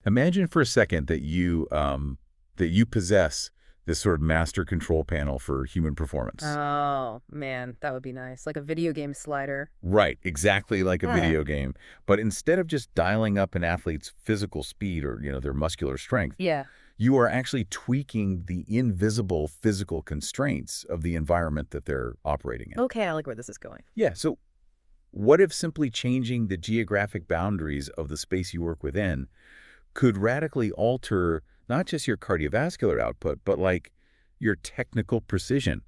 Imagine for a second that you possess this sort of master control panel for human performance. Oh, man, that would be nice. Like a video game slider. Right, exactly like a Hmm. video game. But instead of just dialing up an athlete's physical speed or, their muscular strength, Yeah. you are actually tweaking the invisible physical constraints of the environment that they're operating in. Okay, I like where this is going. Yeah, so what if simply changing the geographic boundaries of the space you work within could radically alter not just your cardiovascular output, but like your technical precision,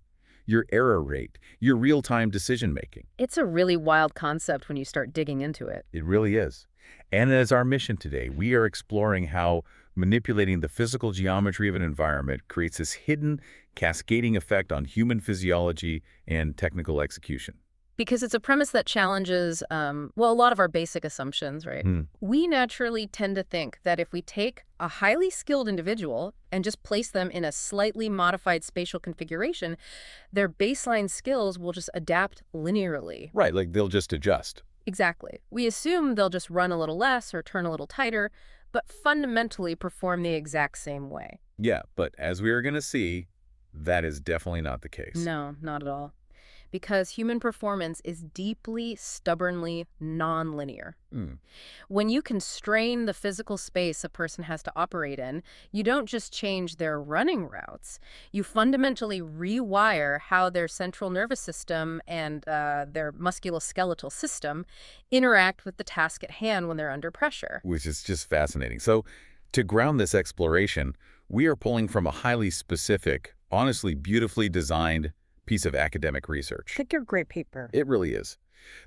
your error rate, your real-time decision-making? It's a really wild concept when you start digging into it. It really is. And as our mission today, we are exploring how manipulating the physical geometry of an environment creates this hidden, cascading effect on human physiology and technical execution. Because it's a premise that challenges, well, a lot of our basic assumptions, right? Hmm. We naturally tend to think that if we take a highly skilled individual and just place them in a slightly modified spatial configuration, their baseline skills will just adapt linearly. Right, like they'll just adjust. Exactly. We assume they'll just run a little less or turn a little tighter, but fundamentally perform the exact same way. Yeah, but as we are going to see, that is definitely not the case. No, not at all. Because human performance is deeply, stubbornly nonlinear. Hmm. When you constrain the physical space a person has to operate in, you don't just change their running routes. You fundamentally rewire how their central nervous system and their musculoskeletal system interact with the task at hand when they're under pressure. Which is just fascinating. So to ground this exploration, we are pulling from a highly specific, honestly beautifully designed piece of academic research. Pick your great paper. It really is.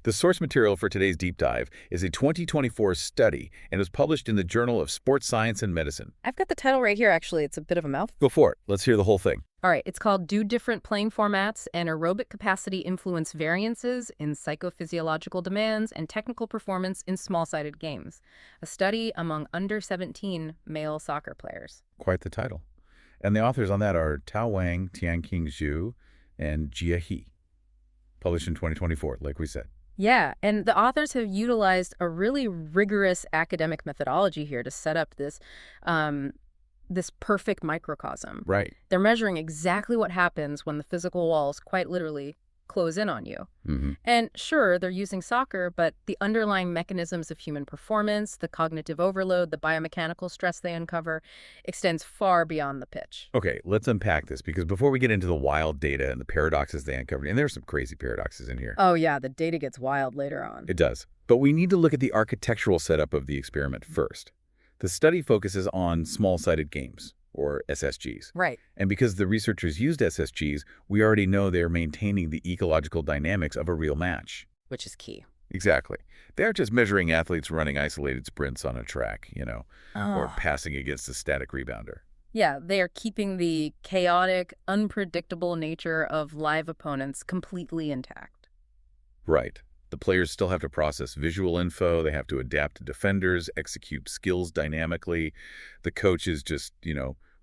The source material for today's deep dive is a 2024 study and was published in the Journal of Sports Science and Medicine. I've got the title right here, actually. It's a bit of a mouthful. Go for it. Let's hear the whole thing. All right, it's called Do Different Playing Formats and Aerobic Capacity Influence Variances in Psychophysiological Demands and Technical Performance in Small-Sided Games, a study among under 17 male soccer players. Quite the title. And the authors on that are Tao Wang, TianQing Xue, and Jia He, published in 2024, like we said. Yeah, and the authors have utilized a really rigorous academic methodology here to set up this perfect microcosm. Right. They're measuring exactly what happens when the physical walls quite literally close in on you. Mm-hmm. And sure, they're using soccer, but the underlying mechanisms of human performance, the cognitive overload, the biomechanical stress they uncover, extends far beyond the pitch. Okay, let's unpack this, because before we get into the wild data and the paradoxes they uncovered, and there's some crazy paradoxes in here. Oh yeah, the data gets wild later on. It does. But we need to look at the architectural setup of the experiment first. The study focuses on small-sided games, or SSGs. Right. And because the researchers used SSGs, we already know they're maintaining the ecological dynamics of a real match. Which is key. Exactly. They aren't just measuring athletes running isolated sprints on a track, or passing against a static rebounder. Yeah, they are keeping the chaotic, unpredictable nature of live opponents completely intact. Right. The players still have to process visual info. They have to adapt to defenders, execute skills dynamically. The coach is just,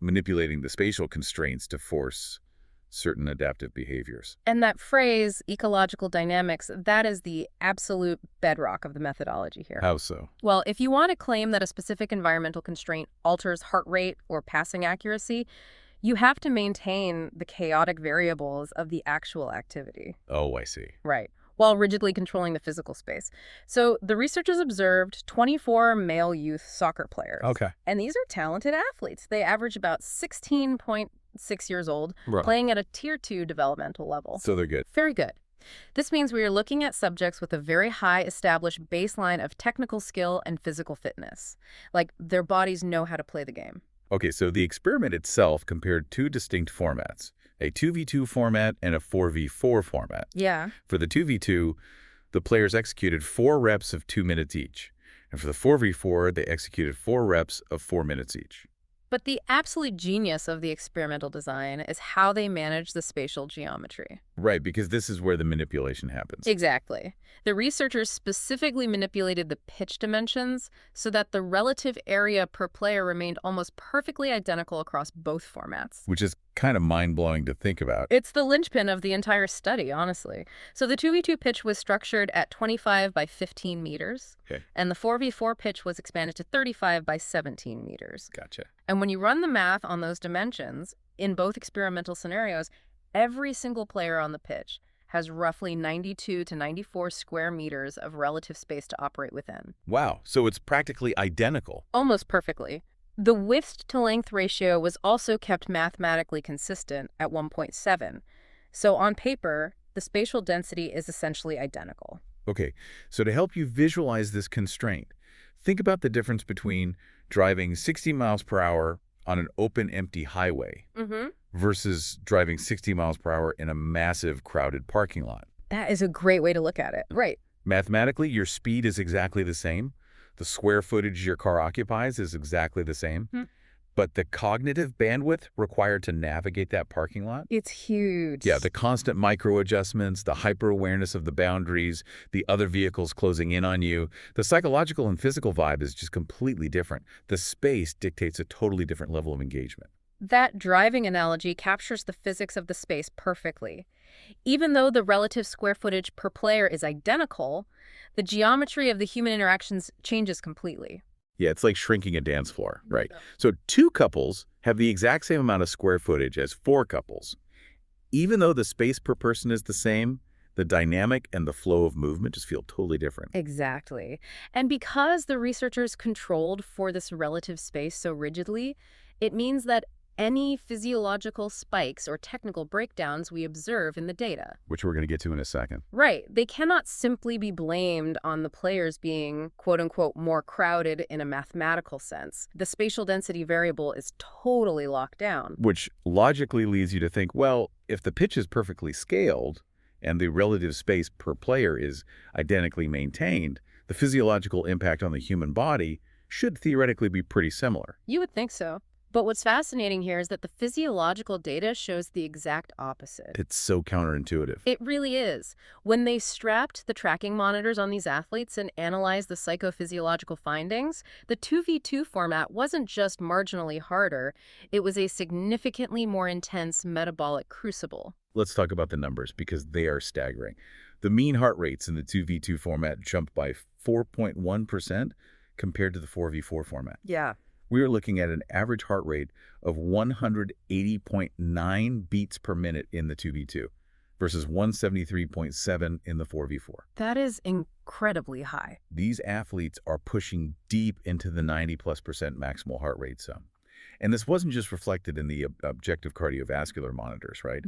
manipulating the spatial constraints to force certain adaptive behaviors. And that phrase, ecological dynamics, that is the absolute bedrock of the methodology here. How so? Well, if you want to claim that a specific environmental constraint alters heart rate or passing accuracy, you have to maintain the chaotic variables of the actual activity. Oh, I see. Right. While rigidly controlling the physical space. So the researchers observed 24 male youth soccer players. Okay. And these are talented athletes. They average about 16.6 years old, Right. playing at a Tier 2 developmental level. So they're good. Very good. This means we are looking at subjects with a very high established baseline of technical skill and physical fitness. Like, their bodies know how to play the game. Okay, so the experiment itself compared two distinct formats, a 2v2 format and a 4v4 format. Yeah. For the 2v2, the players executed 4 reps of 2 minutes each. And for the 4v4, they executed 4 reps of 4 minutes each. But the absolute genius of the experimental design is how they manage the spatial geometry. Right, because this is where the manipulation happens. Exactly. The researchers specifically manipulated the pitch dimensions so that the relative area per player remained almost perfectly identical across both formats. Which is kind of mind-blowing to think about. It's the linchpin of the entire study, honestly. So the 2v2 pitch was structured at 25 by 15 meters, Okay, and the 4v4 pitch was expanded to 35 by 17 meters. gotcha. And when you run the math on those dimensions, in both experimental scenarios, every single player on the pitch has roughly 92 to 94 square meters of relative space to operate within. Wow, so it's practically identical. Almost perfectly. The width to length ratio was also kept mathematically consistent at 1.7. So on paper, the spatial density is essentially identical. Okay, so to help you visualize this constraint, think about the difference between driving 60 miles per hour on an open, empty highway versus driving 60 miles per hour in a massive, crowded parking lot. That is a great way to look at it. Right. Mathematically, your speed is exactly the same. The square footage your car occupies is exactly the same. But the cognitive bandwidth required to navigate that parking lot? It's huge. Yeah, the constant micro-adjustments, the hyper-awareness of the boundaries, the other vehicles closing in on you. The psychological and physical vibe is just completely different. The space dictates a totally different level of engagement. That driving analogy captures the physics of the space perfectly. Even though the relative square footage per player is identical, the geometry of the human interactions changes completely. Yeah, it's like shrinking a dance floor, right? So 2 couples have the exact same amount of square footage as 4 couples. Even though the space per person is the same, the dynamic and the flow of movement just feel totally different. Exactly. And because the researchers controlled for this relative space so rigidly, it means that any physiological spikes or technical breakdowns we observe in the data. Which we're going to get to in a second. Right. They cannot simply be blamed on the players being, quote-unquote, more crowded in a mathematical sense. The spatial density variable is totally locked down. Which logically leads you to think, well, if the pitch is perfectly scaled and the relative space per player is identically maintained, the physiological impact on the human body should theoretically be pretty similar. You would think so. But what's fascinating here is that the physiological data shows the exact opposite. It's so counterintuitive. It really is. When they strapped the tracking monitors on these athletes and analyzed the psychophysiological findings, the 2v2 format wasn't just marginally harder, it was a significantly more intense metabolic crucible. Let's talk about the numbers because they are staggering. The mean heart rates in the 2v2 format jumped by 4.1% compared to the 4v4 format. Yeah. We are looking at an average heart rate of 180.9 beats per minute in the 2v2 versus 173.7 in the 4v4. That is incredibly high. These athletes are pushing deep into the 90+% maximal heart rate zone. And this wasn't just reflected in the objective cardiovascular monitors, right?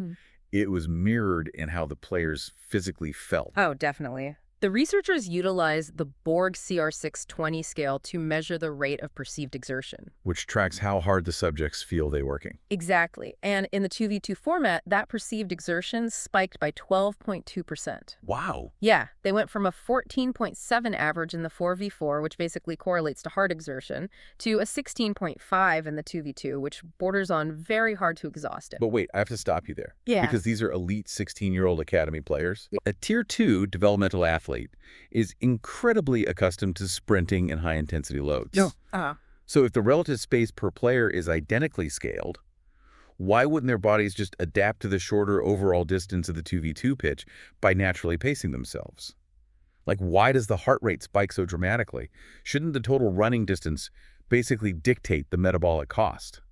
It was mirrored in how the players physically felt. Oh, definitely. The researchers utilized the Borg CR620 scale to measure the rate of perceived exertion. Which tracks how hard the subjects feel they're working. Exactly. And in the 2v2 format, that perceived exertion spiked by 12.2%. Wow. Yeah, they went from a 14.7 average in the 4v4, which basically correlates to hard exertion, to a 16.5 in the 2v2, which borders on very hard to exhaustive. But wait, I have to stop you there. Yeah. Because these are elite 16-year-old academy players. A Tier 2 developmental athlete is incredibly accustomed to sprinting and high-intensity loads. So if the relative space per player is identically scaled, why wouldn't their bodies just adapt to the shorter overall distance of the 2v2 pitch by naturally pacing themselves? Like, why does the heart rate spike so dramatically? Shouldn't the total running distance basically dictate the metabolic cost?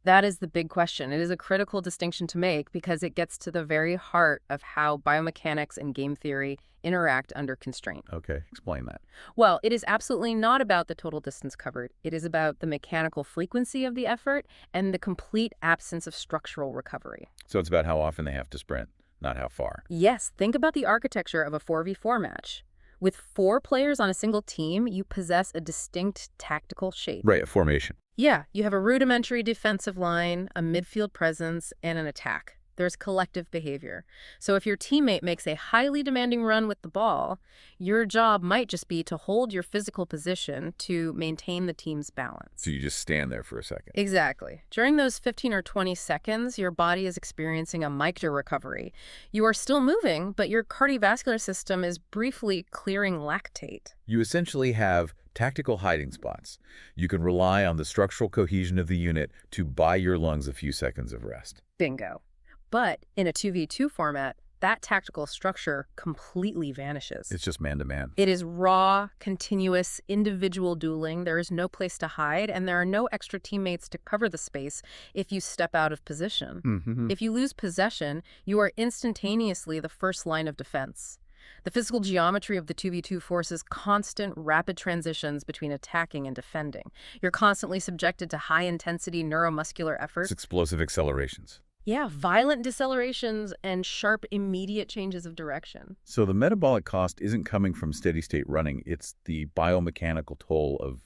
That is the big question. It is a critical distinction to make because it gets to the very heart of how biomechanics and game theory interact under constraint. Okay, explain that. Well, it is absolutely not about the total distance covered. It is about the mechanical frequency of the effort and the complete absence of structural recovery. So it's about how often they have to sprint, not how far. Yes, think about the architecture of a 4v4 match. With 4 players on a single team, you possess a distinct tactical shape. Right, a formation. Yeah, you have a rudimentary defensive line, a midfield presence, and an attack. There's collective behavior. So if your teammate makes a highly demanding run with the ball, your job might just be to hold your physical position to maintain the team's balance. So you just stand there for a second. Exactly. During those 15 or 20 seconds, your body is experiencing a micro recovery. You are still moving, but your cardiovascular system is briefly clearing lactate. You essentially have Tactical hiding spots. You can rely on the structural cohesion of the unit to buy your lungs a few seconds of rest. Bingo. But in a 2v2 format, that tactical structure completely vanishes. It's just man-to-man. It is raw, continuous, individual dueling. There is no place to hide, and there are no extra teammates to cover the space if you step out of position. If you lose possession, you are instantaneously the first line of defense. The physical geometry of the 2v2 forces constant, rapid transitions between attacking and defending. You're constantly subjected to high-intensity neuromuscular efforts. It's explosive accelerations. Yeah, violent decelerations and sharp, immediate changes of direction. So the metabolic cost isn't coming from steady-state running. It's the biomechanical toll of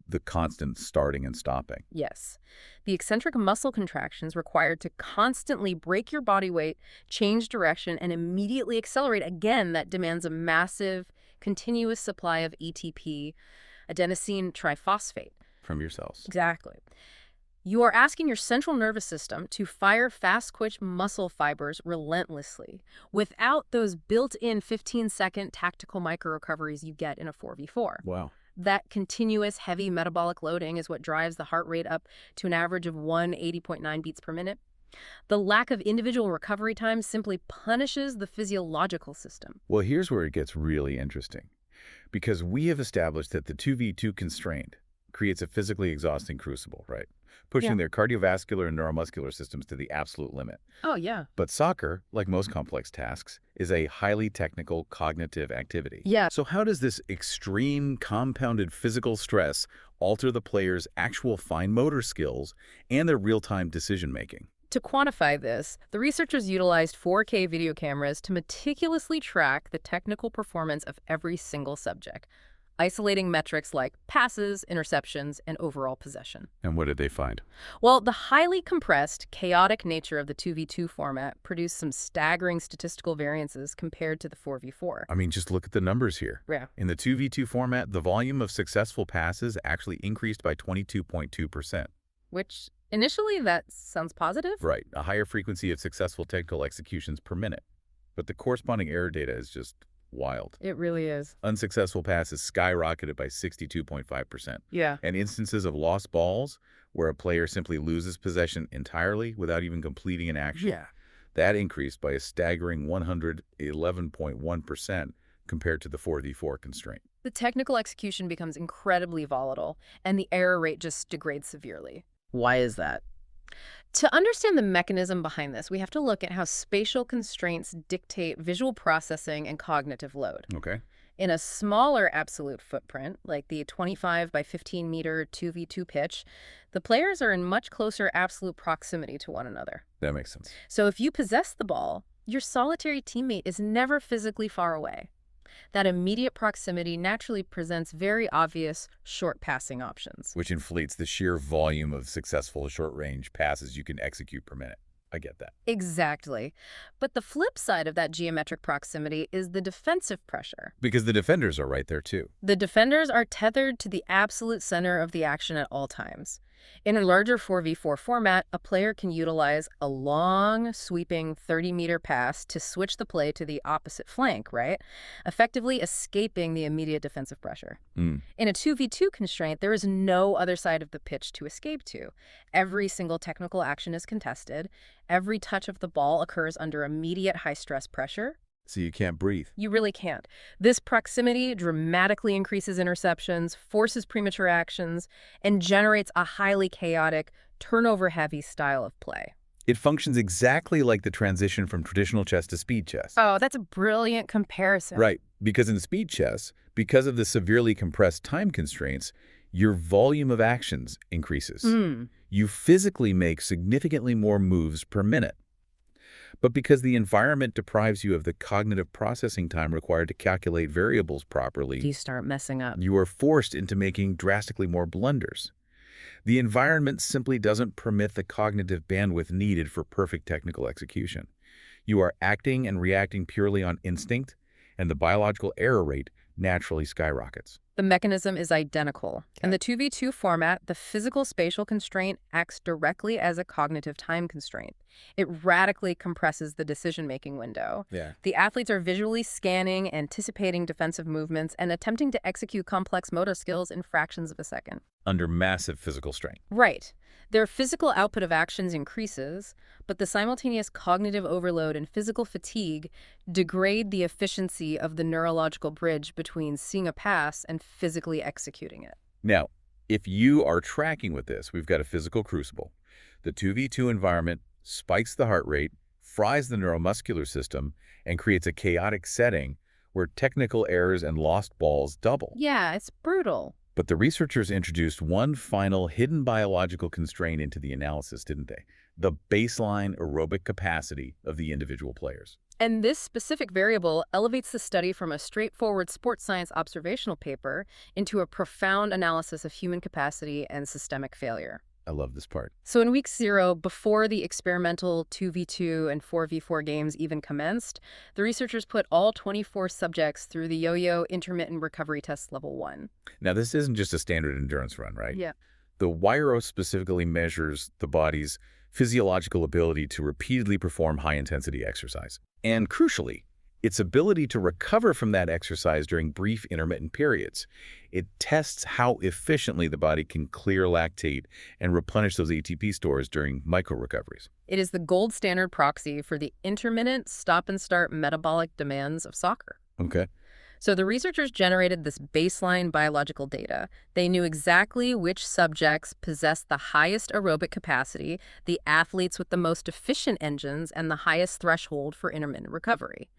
the constant starting and stopping. Yes. The eccentric muscle contractions required to constantly break your body weight, change direction, and immediately accelerate again that demands a massive, continuous supply of ATP, adenosine triphosphate. From your cells. Exactly. You are asking your central nervous system to fire fast-twitch muscle fibers relentlessly without those built-in 15-second tactical micro-recoveries you get in a 4v4. Wow. That continuous heavy metabolic loading is what drives the heart rate up to an average of 180.9 beats per minute. The lack of individual recovery time simply punishes the physiological system. Well, here's where it gets really interesting. Because we have established that the 2v2 constraint creates a physically exhausting crucible, right? Pushing their cardiovascular and neuromuscular systems to the absolute limit. Oh, yeah. But soccer, like most complex tasks, is a highly technical cognitive activity. Yeah. So how does this extreme compounded physical stress alter the player's actual fine motor skills and their real-time decision-making? To quantify this, the researchers utilized 4K video cameras to meticulously track the technical performance of every single subject, isolating metrics like passes, interceptions, and overall possession. And what did they find? Well, the highly compressed, chaotic nature of the 2v2 format produced some staggering statistical variances compared to the 4v4. I mean, just look at the numbers here. Yeah. In the 2v2 format, the volume of successful passes actually increased by 22.2%. Which, initially, that sounds positive. Right, a higher frequency of successful technical executions per minute. But the corresponding error data is just wild. It really is. Unsuccessful passes skyrocketed by 62.5%. Yeah. And instances of lost balls, where a player simply loses possession entirely without even completing an action, that increased by a staggering 111.1% compared to the 4v4 constraint. The technical execution becomes incredibly volatile, and the error rate just degrades severely. Why is that? To understand the mechanism behind this, we have to look at how spatial constraints dictate visual processing and cognitive load. Okay. In a smaller absolute footprint, like the 25 by 15 meter 2v2 pitch, the players are in much closer absolute proximity to one another. That makes sense. So if you possess the ball, your solitary teammate is never physically far away. That immediate proximity naturally presents very obvious short passing options. Which inflates the sheer volume of successful short-range passes you can execute per minute. I get that. Exactly. But the flip side of that geometric proximity is the defensive pressure. Because the defenders are right there too. The defenders are tethered to the absolute center of the action at all times. In a larger 4v4 format, a player can utilize a long, sweeping 30-meter pass to switch the play to the opposite flank, right? Effectively escaping the immediate defensive pressure. In a 2v2 constraint, there is no other side of the pitch to escape to. Every single technical action is contested. Every touch of the ball occurs under immediate high-stress pressure. So you can't breathe. You really can't. This proximity dramatically increases interceptions, forces premature actions, and generates a highly chaotic, turnover-heavy style of play. It functions exactly like the transition from traditional chess to speed chess. Oh, that's a brilliant comparison. Right, because in speed chess, because of the severely compressed time constraints, your volume of actions increases. You physically make significantly more moves per minute. But because the environment deprives you of the cognitive processing time required to calculate variables properly, You start messing up. you are forced into making drastically more blunders. The environment simply doesn't permit the cognitive bandwidth needed for perfect technical execution. You are acting and reacting purely on instinct, and the biological error rate naturally skyrockets. The mechanism is identical. In the 2v2 format, the physical spatial constraint acts directly as a cognitive time constraint. It radically compresses the decision-making window. Yeah. The athletes are visually scanning, anticipating defensive movements, and attempting to execute complex motor skills in fractions of a second. Under massive physical strain. Right. Their physical output of actions increases, but the simultaneous cognitive overload and physical fatigue degrade the efficiency of the neurological bridge between seeing a pass and physically executing it. Now, if you are tracking with this, we've got a physical crucible. The 2v2 environment spikes the heart rate, fries the neuromuscular system, and creates a chaotic setting where technical errors and lost balls double. Yeah, it's brutal. But the researchers introduced one final hidden biological constraint into the analysis, didn't they? The baseline aerobic capacity of the individual players. And this specific variable elevates the study from a straightforward sports science observational paper into a profound analysis of human capacity and systemic failure. I love this part. So in week 0, before the experimental 2v2 and 4v4 games even commenced, the researchers put all 24 subjects through the yo-yo intermittent recovery test level 1. Now, this isn't just a standard endurance run, right? Yeah. The YRO specifically measures the body's physiological ability to repeatedly perform high-intensity exercise. And crucially, its ability to recover from that exercise during brief intermittent periods. It tests how efficiently the body can clear lactate and replenish those ATP stores during micro-recoveries. It is the gold standard proxy for the intermittent stop-and-start metabolic demands of soccer. Okay. So the researchers generated this baseline biological data. They knew exactly which subjects possessed the highest aerobic capacity, the athletes with the most efficient engines, and the highest threshold for intermittent recovery.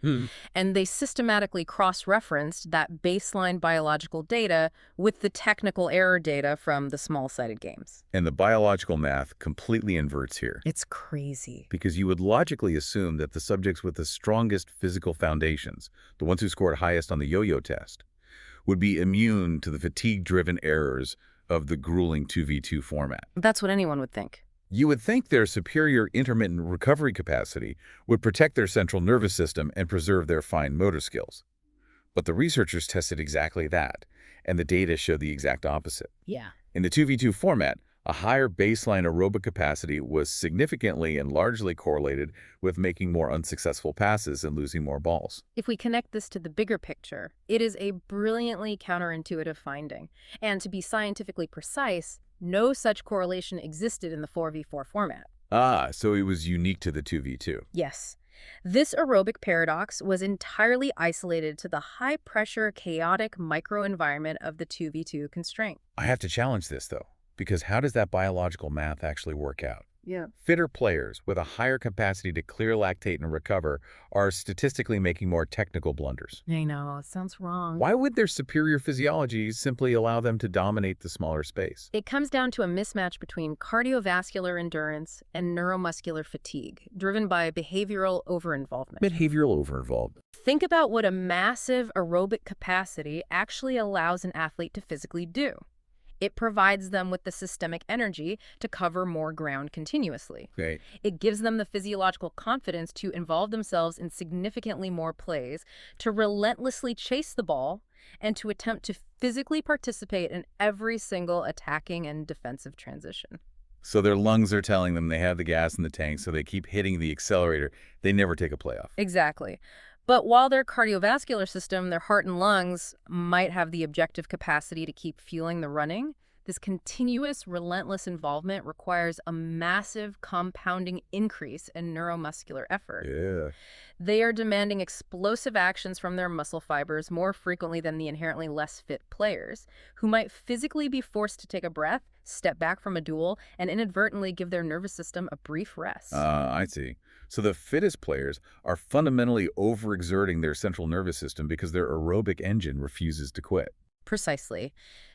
And they systematically cross-referenced that baseline biological data with the technical error data from the small-sided games. And the biological math completely inverts here. It's crazy. Because you would logically assume that the subjects with the strongest physical foundations, the ones who scored highest on the yo-yo test, would be immune to the fatigue-driven errors of the grueling 2v2 format. That's what anyone would think. You would think their superior intermittent recovery capacity would protect their central nervous system and preserve their fine motor skills. But the researchers tested exactly that, and the data showed the exact opposite. Yeah. In the 2v2 format, a higher baseline aerobic capacity was significantly and largely correlated with making more unsuccessful passes and losing more balls. If we connect this to the bigger picture, it is a brilliantly counterintuitive finding. And to be scientifically precise, no such correlation existed in the 4v4 format. Ah, so it was unique to the 2v2. Yes. This aerobic paradox was entirely isolated to the high-pressure, chaotic microenvironment of the 2v2 constraint. I have to challenge this, though, because how does that biological math actually work out? Yeah. Fitter players with a higher capacity to clear lactate and recover are statistically making more technical blunders. I know, it sounds wrong. Why would their superior physiology simply allow them to dominate the smaller space? It comes down to a mismatch between cardiovascular endurance and neuromuscular fatigue, driven by behavioral overinvolvement. Behavioral overinvolvement. Think about what a massive aerobic capacity actually allows an athlete to physically do. It provides them with the systemic energy to cover more ground continuously. Okay. It gives them the physiological confidence to involve themselves in significantly more plays, to relentlessly chase the ball, and to attempt to physically participate in every single attacking and defensive transition. So their lungs are telling them they have the gas in the tank, so they keep hitting the accelerator. They never take a play off. Exactly. But while their cardiovascular system, their heart and lungs, might have the objective capacity to keep fueling the running, this continuous, relentless involvement requires a massive compounding increase in neuromuscular effort. Yeah. They are demanding explosive actions from their muscle fibers more frequently than the inherently less fit players, who might physically be forced to take a breath, step back from a duel, and inadvertently give their nervous system a brief rest. I see. So the fittest players are fundamentally overexerting their central nervous system because their aerobic engine refuses to quit. Precisely.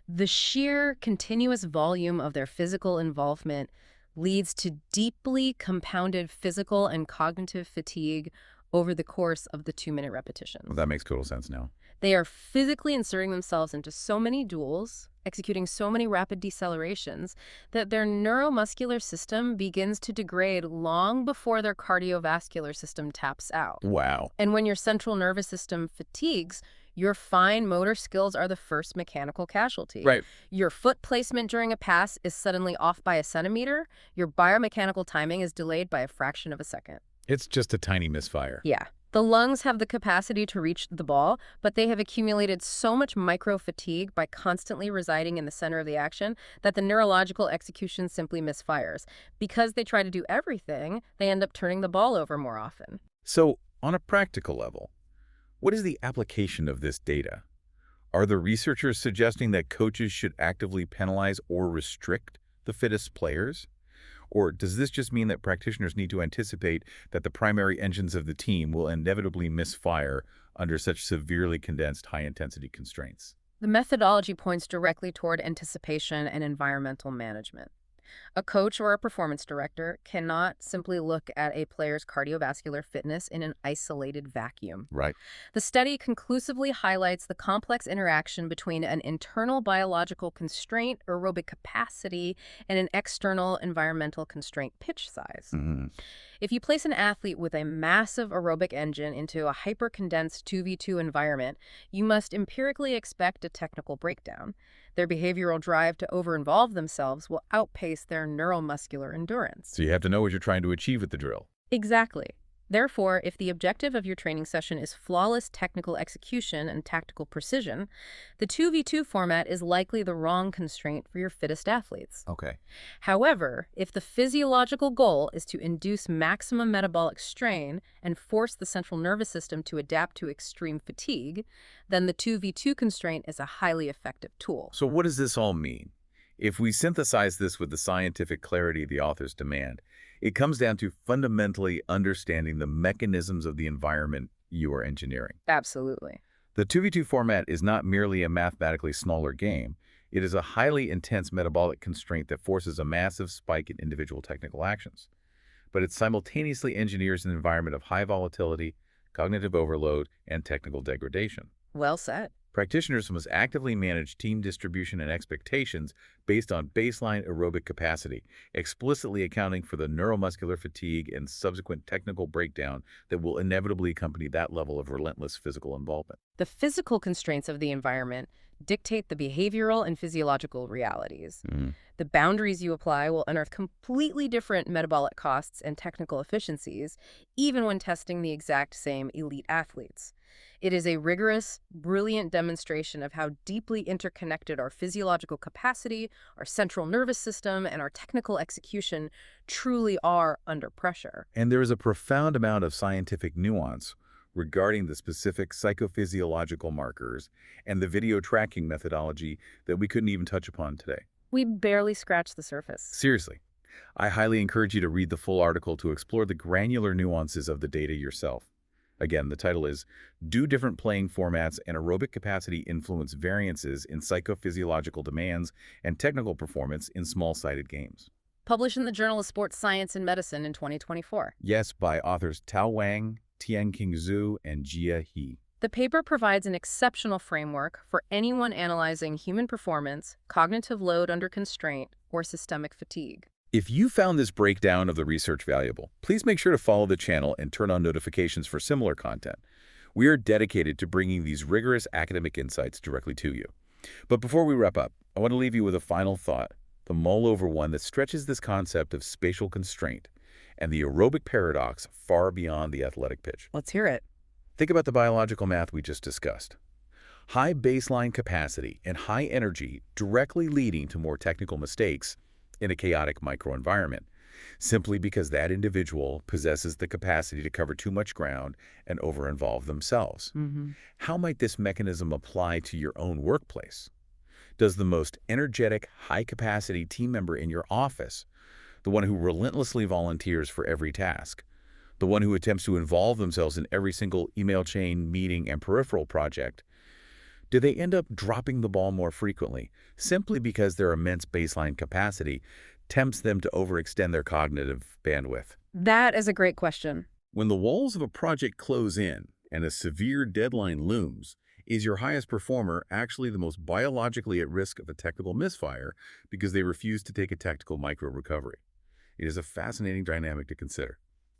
The sheer continuous volume of their physical involvement leads to deeply compounded physical and cognitive fatigue over the course of the 2-minute repetitions. Well, that makes total sense now. They are physically inserting themselves into so many duels, executing so many rapid decelerations, that their neuromuscular system begins to degrade long before their cardiovascular system taps out. Wow. And when your central nervous system fatigues, Your fine motor skills are the first mechanical casualty. Right. Your foot placement during a pass is suddenly off by a centimeter. Your biomechanical timing is delayed by a fraction of a second. It's just a tiny misfire. Yeah. The lungs have the capacity to reach the ball, but they have accumulated so much micro-fatigue by constantly residing in the center of the action that the neurological execution simply misfires. Because they try to do everything, they end up turning the ball over more often. So, on a practical level, what is the application of this data? Are the researchers suggesting that coaches should actively penalize or restrict the fittest players? Or does this just mean that practitioners need to anticipate that the primary engines of the team will inevitably misfire under such severely condensed high-intensity constraints? The methodology points directly toward anticipation and environmental management. A coach or a performance director cannot simply look at a player's cardiovascular fitness in an isolated vacuum. Right. The study conclusively highlights the complex interaction between an internal biological constraint, aerobic capacity, and an external environmental constraint, pitch size. If you place an athlete with a massive aerobic engine into a hyper-condensed 2v2 environment, you must empirically expect a technical breakdown. Their behavioral drive to over-involve themselves will outpace their neuromuscular endurance. So you have to know what you're trying to achieve with the drill. Exactly. Therefore, if the objective of your training session is flawless technical execution and tactical precision, the 2v2 format is likely the wrong constraint for your fittest athletes. Okay. However, if the physiological goal is to induce maximum metabolic strain and force the central nervous system to adapt to extreme fatigue, then the 2v2 constraint is a highly effective tool. So what does this all mean? If we synthesize this with the scientific clarity the authors demand, it comes down to fundamentally understanding the mechanisms of the environment you are engineering. Absolutely. The 2v2 format is not merely a mathematically smaller game. It is a highly intense metabolic constraint that forces a massive spike in individual technical actions. But it simultaneously engineers an environment of high volatility, cognitive overload, and technical degradation. Well said. Practitioners must actively manage team distribution and expectations based on baseline aerobic capacity, explicitly accounting for the neuromuscular fatigue and subsequent technical breakdown that will inevitably accompany that level of relentless physical involvement. The physical constraints of the environment dictate the behavioral and physiological realities. The boundaries you apply will unearth completely different metabolic costs and technical efficiencies, even when testing the exact same elite athletes. It is a rigorous, brilliant demonstration of how deeply interconnected our physiological capacity, our central nervous system, and our technical execution truly are under pressure. And there is a profound amount of scientific nuance regarding the specific psychophysiological markers and the video tracking methodology that we couldn't even touch upon today. We barely scratched the surface. Seriously, I highly encourage you to read the full article to explore the granular nuances of the data yourself. Again, the title is Do Different Playing Formats and Aerobic Capacity Influence Variances in Psychophysiological Demands and Technical Performance in Small-Sided Games? Published in the Journal of Sports Science and Medicine in 2024. Yes, by authors Tao Wang, TianQing Xue, and Jia He. The paper provides an exceptional framework for anyone analyzing human performance, cognitive load under constraint, or systemic fatigue. If you found this breakdown of the research valuable, please make sure to follow the channel and turn on notifications for similar content. We are dedicated to bringing these rigorous academic insights directly to you. But before we wrap up, I want to leave you with a final thought, the mull-over one that stretches this concept of spatial constraint and the aerobic paradox far beyond the athletic pitch. Let's hear it. Think about the biological math we just discussed. High baseline capacity and high energy directly leading to more technical mistakes in a chaotic microenvironment, simply because that individual possesses the capacity to cover too much ground and over-involve themselves. How might this mechanism apply to your own workplace? Does the most energetic, high-capacity team member in your office, the one who relentlessly volunteers for every task, the one who attempts to involve themselves in every single email chain, meeting, and peripheral project, do they end up dropping the ball more frequently simply because their immense baseline capacity tempts them to overextend their cognitive bandwidth? That is a great question. When the walls of a project close in and a severe deadline looms, is your highest performer actually the most biologically at risk of a technical misfire because they refuse to take a tactical micro-recovery? It is a fascinating dynamic to consider.